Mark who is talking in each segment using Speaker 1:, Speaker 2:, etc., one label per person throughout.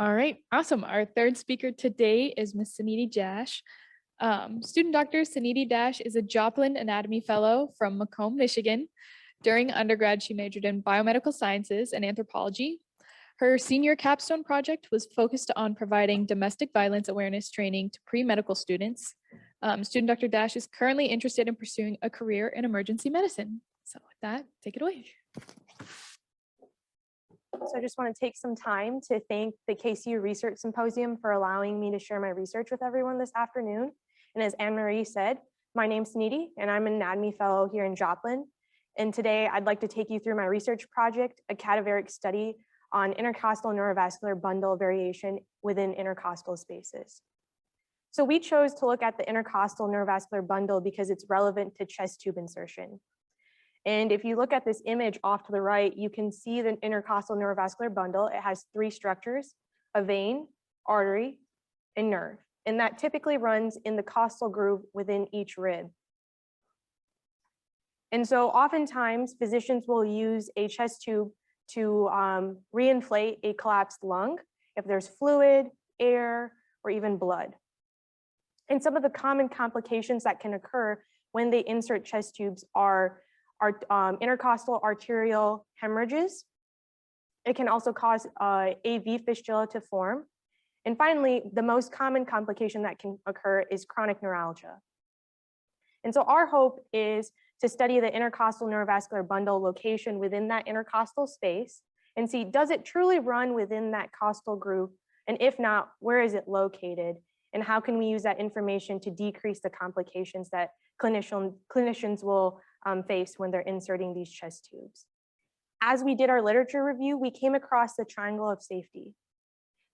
Speaker 1: All right, awesome. Our third speaker today is Ms. Suneeti Dash. Student Dr. Suneeti Dash is a Joplin Anatomy Fellow from Macomb, Michigan. During undergrad, she majored in biomedical sciences and anthropology. Her senior capstone project was focused on providing domestic violence awareness training to pre-medical students. Student Dr. Dash is currently interested in pursuing a career in emergency medicine. So with that, take it away.
Speaker 2: So I just want to take some time to thank the KCU Research Symposium for allowing me to share my research with everyone this afternoon. And as Anne-Marie said, my name's Suneeti and I'm an anatomy fellow here in Joplin. And today I'd like to take you through my research project, a cadaveric study on intercostal neurovascular bundle variation within intercostal spaces. So we chose to look at the intercostal neurovascular bundle because it's relevant to chest tube insertion. And if you look at this image off to the right, you can see the intercostal neurovascular bundle. It has three structures: a vein, artery, and nerve. And that typically runs in the costal groove within each rib. And so oftentimes physicians will use a chest tube to reinflate a collapsed lung if there's fluid, air, or even blood. And some of the common complications that can occur when they insert chest tubes are intercostal arterial hemorrhages. It can also cause AV fistula to form. And finally, the most common complication that can occur is chronic neuralgia. And so our hope is to study the intercostal neurovascular bundle location within that intercostal space and see, does it truly run within that costal groove? And if not, where is it located? And how can we use that information to decrease the complications that clinicians will face when they're inserting these chest tubes? As we did our literature review, we came across the triangle of safety.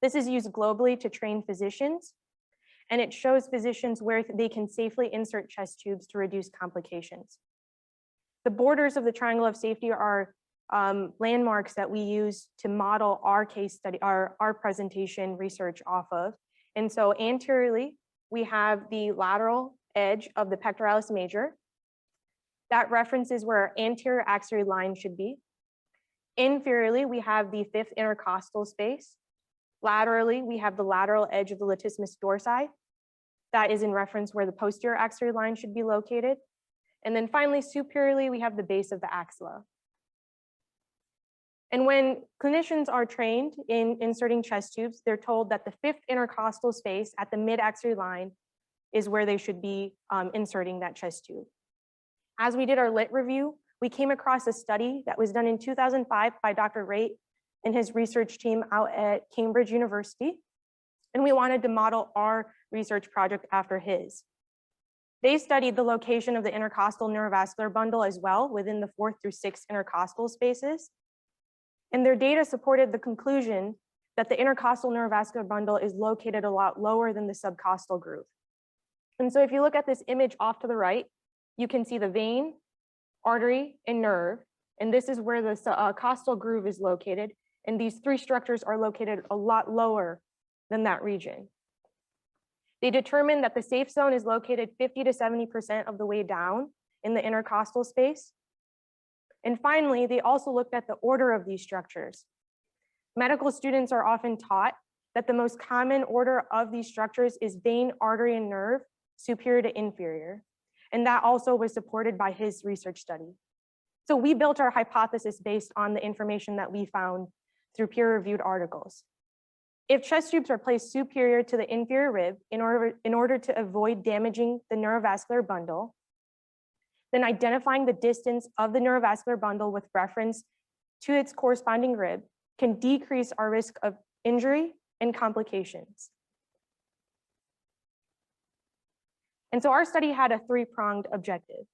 Speaker 2: This is used globally to train physicians, and it shows physicians where they can safely insert chest tubes to reduce complications. The borders of the triangle of safety are landmarks that we use to model our case study, our presentation research off of. And so anteriorly, we have the lateral edge of the pectoralis major. That references where our anterior axillary line should be. Inferiorly, we have the fifth intercostal space. Laterally, we have the lateral edge of the latissimus dorsi. That is in reference where the posterior axillary line should be located. And then finally, superiorly, we have the base of the axilla. And when clinicians are trained in inserting chest tubes, they're told that the fifth intercostal space at the mid-axillary line is where they should be inserting that chest tube. As we did our lit review, we came across a study that was done in 2005 by Dr. Raitt and his research team out at Cambridge University. And we wanted to model our research project after his. They studied the location of the intercostal neurovascular bundle as well within the 4th through 6th intercostal spaces. And their data supported the conclusion that the intercostal neurovascular bundle is located a lot lower than the subcostal groove. And so if you look at this image off to the right, you can see the vein, artery, and nerve. And this is where the costal groove is located. And these three structures are located a lot lower than that region. They determined that the safe zone is located 50 to 70% of the way down in the intercostal space. And finally, they also looked at the order of these structures. Medical students are often taught that the most common order of these structures is vein, artery, and nerve, superior to inferior. And that also was supported by his research study. So we built our hypothesis based on the information that we found through peer-reviewed articles. If chest tubes are placed superior to the inferior rib in order to avoid damaging the neurovascular bundle, then identifying the distance of the neurovascular bundle with reference to its corresponding rib can decrease our risk of injury and complications. And so our study had a three-pronged objective.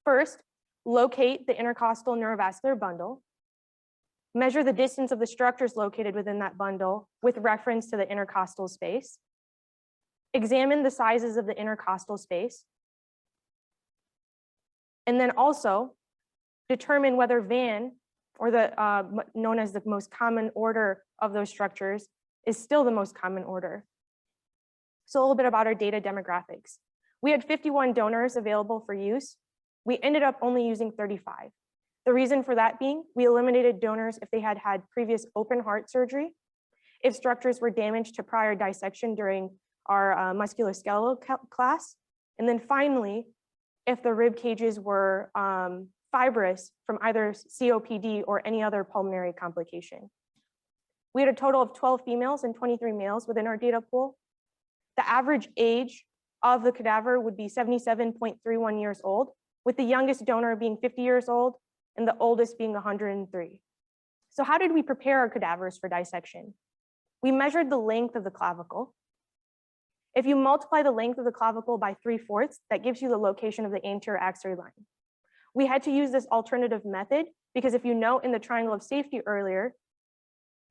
Speaker 2: First, locate the intercostal neurovascular bundle, measure the distance of the structures located within that bundle with reference to the intercostal space, examine the sizes of the intercostal space, and then also determine whether VAN, or the known as the most common order of those structures, is still the most common order. So a little bit about our data demographics. We had 51 donors available for use. We ended up only using 35. The reason for that being, we eliminated donors if they had had previous open heart surgery, if structures were damaged to prior dissection during our musculoskeletal class. And then finally, if the rib cages were fibrous from either COPD or any other pulmonary complication. We had a total of 12 females and 23 males within our data pool. The average age of the cadaver would be 77.31 years old, with the youngest donor being 50 years old and the oldest being 103. So how did we prepare our cadavers for dissection? We measured the length of the clavicle. If you multiply the length of the clavicle by 3/4, that gives you the location of the anterior axillary line. We had to use this alternative method because if you note in the triangle of safety earlier,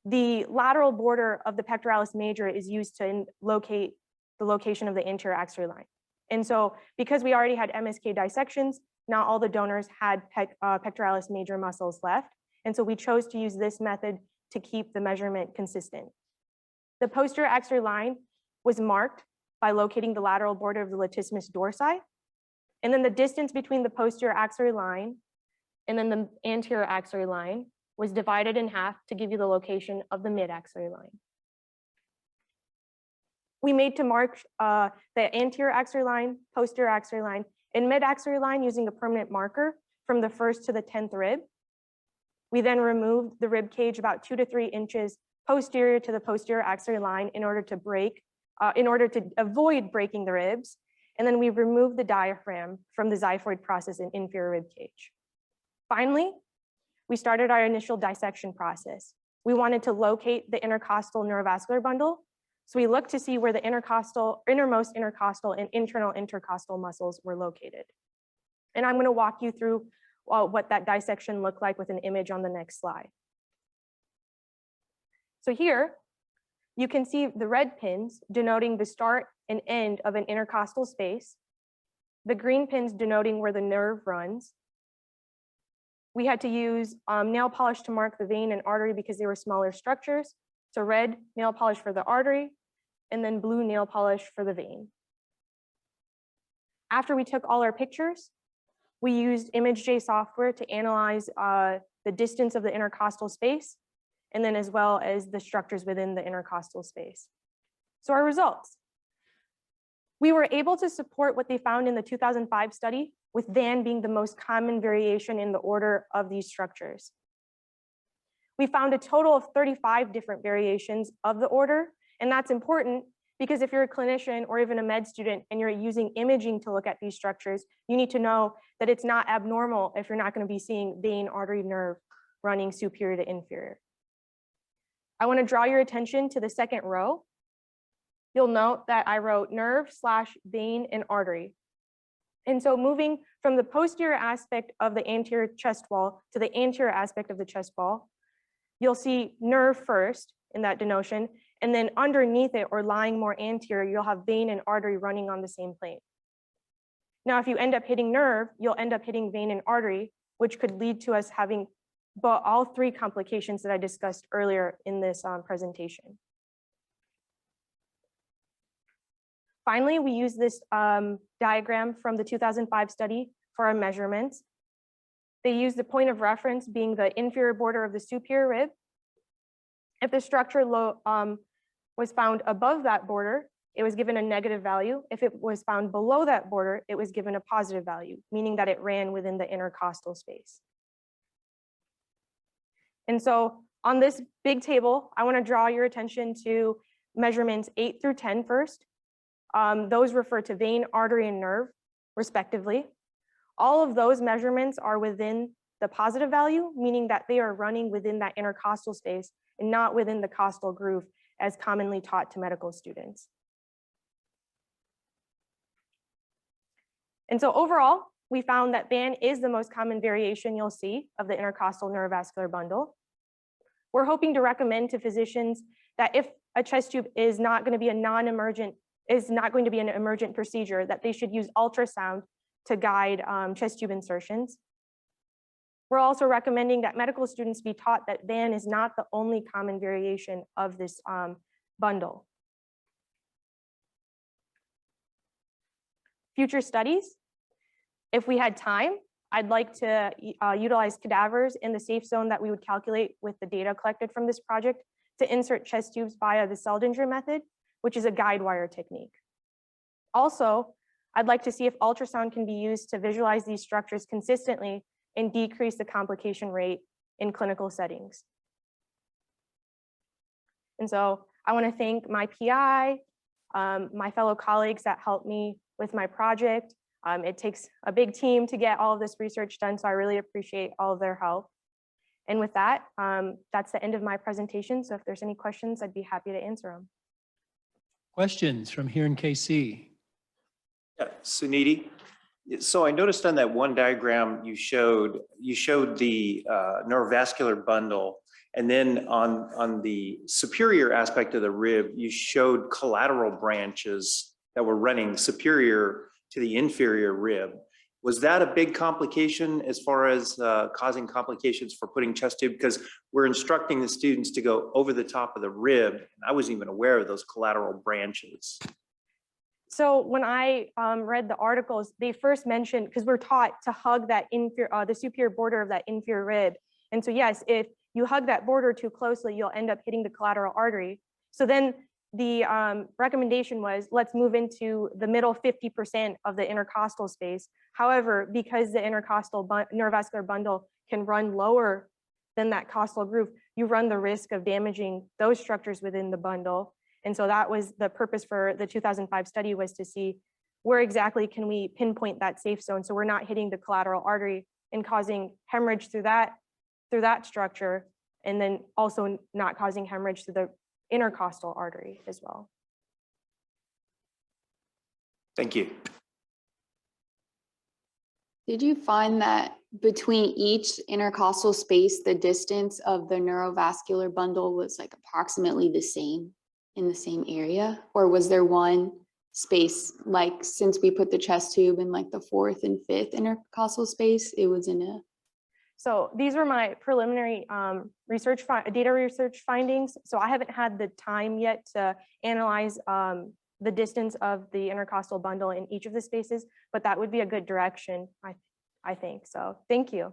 Speaker 2: the lateral border of the pectoralis major is used to locate the location of the anterior axillary line. And so because we already had MSK dissections, not all the donors had pectoralis major muscles left. And so we chose to use this method to keep the measurement consistent. The posterior axillary line was marked by locating the lateral border of the latissimus dorsi. And then the distance between the posterior axillary line and then the anterior axillary line was divided in half to give you the location of the mid-axillary line. We made to mark the anterior axillary line, posterior axillary line, and mid-axillary line using a permanent marker from the 1st to the 10th rib. We then removed the rib cage about 2 to 3 inches posterior to the posterior axillary line in order to avoid breaking the ribs. And then we removed the diaphragm from the xiphoid process in inferior rib cage. Finally, we started our initial dissection process. We wanted to locate the intercostal neurovascular bundle. So we looked to see where the innermost intercostal and internal intercostal muscles were located. And I'm going to walk you through what that dissection looked like with an image on the next slide. So here, you can see the red pins denoting the start and end of an intercostal space, the green pins denoting where the nerve runs. We had to use nail polish to mark the vein and artery because they were smaller structures. So red nail polish for the artery, and then blue nail polish for the vein. After we took all our pictures, we used ImageJ software to analyze the distance of the intercostal space, and then as well as the structures within the intercostal space. So our results. We were able to support what they found in the 2005 study, with VAN being the most common variation in the order of these structures. We found a total of 35 different variations of the order, and that's important because if you're a clinician or even a med student and you're using imaging to look at these structures, you need to know that it's not abnormal if you're not going to be seeing vein, artery, nerve running superior to inferior. I want to draw your attention to the second row. You'll note that I wrote nerve / vein and artery. And so moving from the posterior aspect of the anterior chest wall to the anterior aspect of the chest wall, you'll see nerve first in that denotion, and then underneath it or lying more anterior, you'll have vein and artery running on the same plane. Now, if you end up hitting nerve, you'll end up hitting vein and artery, which could lead to us having all 3 complications that I discussed earlier in this presentation. Finally, we use this diagram from the 2005 study for our measurements. They use the point of reference being the inferior border of the superior rib. If the structure was found above that border, it was given a negative value. If it was found below that border, it was given a positive value, meaning that it ran within the intercostal space. And so on this big table, I want to draw your attention to measurements 8 through 10 first. Those refer to vein, artery, and nerve, respectively. All of those measurements are within the positive value, meaning that they are running within that intercostal space and not within the costal groove as commonly taught to medical students. And so overall, we found that VAN is the most common variation you'll see of the intercostal neurovascular bundle. We're hoping to recommend to physicians that if a chest tube is not going to be an emergent procedure, that they should use ultrasound to guide chest tube insertions. We're also recommending that medical students be taught that VAN is not the only common variation of this bundle. Future studies. If we had time, I'd like to utilize cadavers in the safe zone that we would calculate with the data collected from this project to insert chest tubes via the Seldinger method, which is a guide wire technique. Also, I'd like to see if ultrasound can be used to visualize these structures consistently and decrease the complication rate in clinical settings. And so I want to thank my PI, my fellow colleagues that helped me with my project. It takes a big team to get all of this research done, so I really appreciate all of their help. And with that, that's the end of my presentation. So if there's any questions, I'd be happy to answer them.
Speaker 3: Questions from here in KC?
Speaker 4: Yeah, Suneeti. So I noticed on that one diagram you showed the neurovascular bundle, and then on the superior aspect of the rib, you showed collateral branches that were running superior to the inferior rib. Was that a big complication as far as causing complications for putting chest tube? Because we're instructing the students to go over the top of the rib, and I wasn't even aware of those collateral branches.
Speaker 2: So when I read the articles, they first mentioned, because we're taught to hug that the superior border of that inferior rib. And so yes, if you hug that border too closely, you'll end up hitting the collateral artery. So then the recommendation was, let's move into the middle 50% of the intercostal space. However, because the intercostal neurovascular bundle can run lower than that costal groove, you run the risk of damaging those structures within the bundle. And so that was the purpose for the 2005 study, was to see where exactly can we pinpoint that safe zone so we're not hitting the collateral artery and causing hemorrhage through that structure, and then also not causing hemorrhage through the intercostal artery as well.
Speaker 4: Thank you.
Speaker 5: Did you find that between each intercostal space, the distance of the neurovascular bundle was like approximately the same in the same area? Or was there one space, like since we put the chest tube in like the 4th and 5th intercostal space, it was in a...
Speaker 2: So these were my preliminary data research findings. So I haven't had the time yet to analyze the distance of the intercostal bundle in each of the spaces, but that would be a good direction, I think. So thank you.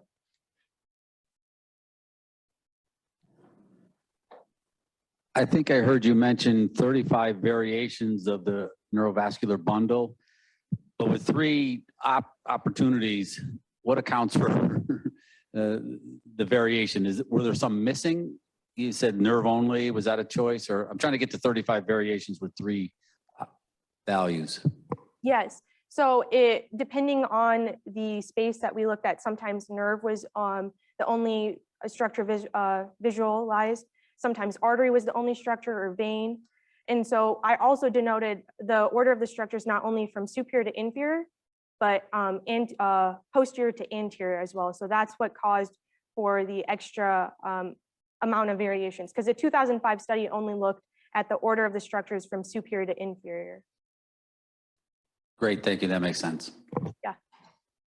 Speaker 6: I think I heard you mention 35 variations of the neurovascular bundle, but with 3 opportunities, what accounts for the variation? Were there some missing? You said nerve only, was that a choice? Or I'm trying to get to 35 variations with 3 values.
Speaker 2: Yes, so depending on the space that we looked at, sometimes nerve was the only structure visualized. Sometimes artery was the only structure, or vein. And so I also denoted the order of the structures not only from superior to inferior, but posterior to anterior as well. So that's what caused for the extra amount of variations, because the 2005 study only looked at the order of the structures from superior to inferior.
Speaker 6: Great, thank you, that makes sense.
Speaker 2: Yeah,